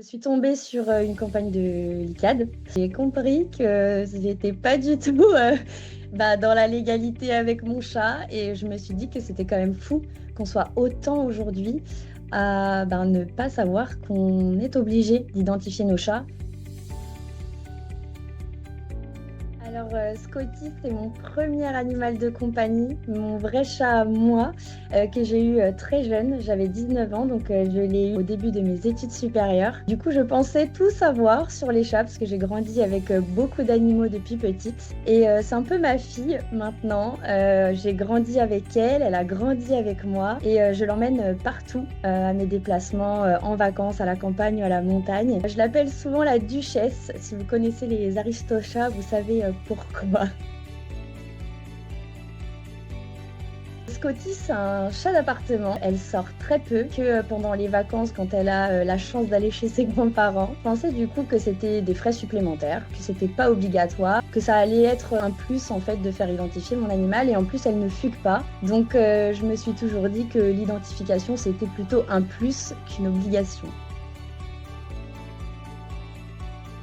suis tombée sur, une campagne de Licade. J'ai compris que j'étais pas du tout, dans la légalité avec mon chat et je me suis dit que c'était quand même fou qu'on soit autant aujourd'hui à, ne pas savoir qu'on est obligé d'identifier nos chats. Alors, Scotty, c'est mon premier animal de compagnie, mon vrai chat à moi, que j'ai eu, très jeune. J'avais 19 ans, donc je l'ai eu au début de mes études supérieures. Du coup, je pensais tout savoir sur les chats parce que j'ai grandi avec, beaucoup d'animaux depuis petite et c'est un peu ma fille maintenant. J'ai grandi avec elle, elle a grandi avec moi et je l'emmène, partout, à mes déplacements, en vacances, à la campagne ou à la montagne. Je l'appelle souvent la duchesse. Si vous connaissez les aristochats, vous savez, pourquoi. Scotty, c'est un chat d'appartement. Elle sort très peu, que pendant les vacances, quand elle a la chance d'aller chez ses grands-parents. Je pensais du coup que c'était des frais supplémentaires, que c'était pas obligatoire, que ça allait être un plus en fait de faire identifier mon animal et en plus elle ne fugue pas. Donc je me suis toujours dit que l'identification c'était plutôt un plus qu'une obligation.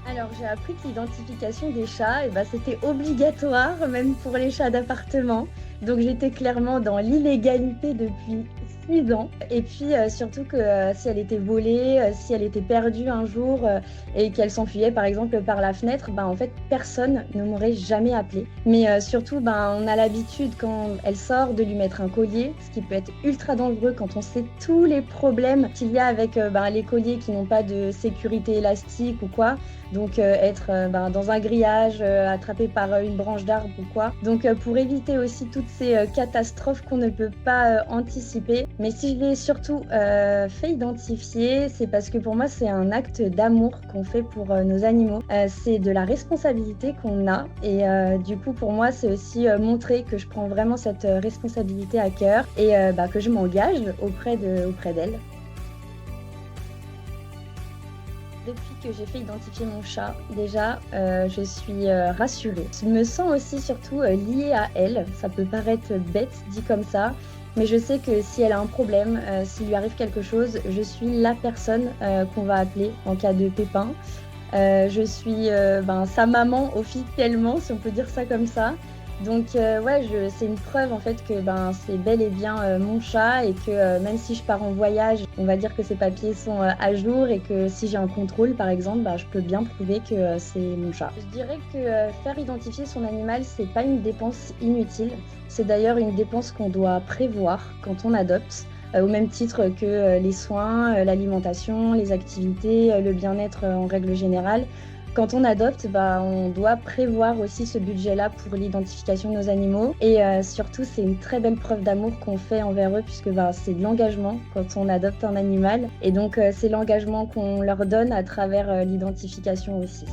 Alors, j'ai appris que l'identification des chats, c'était obligatoire, même pour les chats d'appartement. Donc, j'étais clairement dans l'illégalité depuis 6 ans. Et puis, surtout que si elle était volée, si elle était perdue un jour et qu'elle s'enfuyait, par exemple, par la fenêtre, en fait, personne ne m'aurait jamais appelé. Mais surtout, on a l'habitude, quand elle sort, de lui mettre un collier, ce qui peut être ultra dangereux quand on sait tous les problèmes qu'il y a avec les colliers qui n'ont pas de sécurité élastique ou quoi. Donc être dans un grillage, attrapé par une branche d'arbre ou quoi. Donc pour éviter aussi toutes ces catastrophes qu'on ne peut pas anticiper. Mais si je l'ai surtout fait identifier, c'est parce que pour moi c'est un acte d'amour qu'on fait pour nos animaux. C'est de la responsabilité qu'on a et du coup pour moi c'est aussi montrer que je prends vraiment cette responsabilité à cœur et que je m'engage auprès d'elle. Depuis que j'ai fait identifier mon chat, déjà, je suis rassurée. Je me sens aussi surtout liée à elle. Ça peut paraître bête dit comme ça, mais je sais que si elle a un problème, s'il lui arrive quelque chose, je suis la personne qu'on va appeler en cas de pépin. Je suis sa maman officiellement, si on peut dire ça comme ça. Donc c'est une preuve en fait que c'est bel et bien mon chat et que même si je pars en voyage, on va dire que ses papiers sont à jour et que si j'ai un contrôle par exemple, je peux bien prouver que c'est mon chat. Je dirais que faire identifier son animal, c'est pas une dépense inutile. C'est d'ailleurs une dépense qu'on doit prévoir quand on adopte. Au même titre que les soins, l'alimentation, les activités, le bien-être en règle générale. Quand on adopte, on doit prévoir aussi ce budget-là pour l'identification de nos animaux. Et surtout, c'est une très belle preuve d'amour qu'on fait envers eux puisque c'est de l'engagement quand on adopte un animal. Et donc, c'est l'engagement qu'on leur donne à travers l'identification aussi.